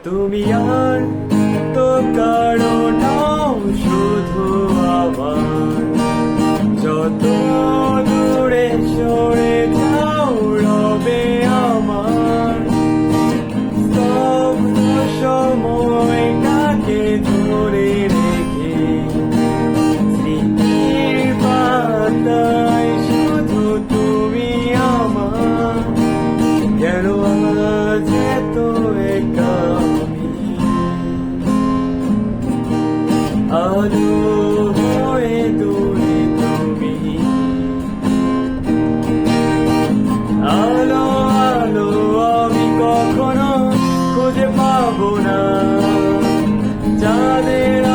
তুমি আর তো কারো নাও, শুধু আমার। যত দূরে সরে যাও রবে আমার স্তব্ধ সময়টাকে ধরে রেখে। স্মৃতির পাতায় শুধু তুমি আমার। কেন আজ এত একা আমি? আলো হয়ে দূরে তুমি, আলো আলো আমি কখনো খুঁজে পাবো না। চাঁদের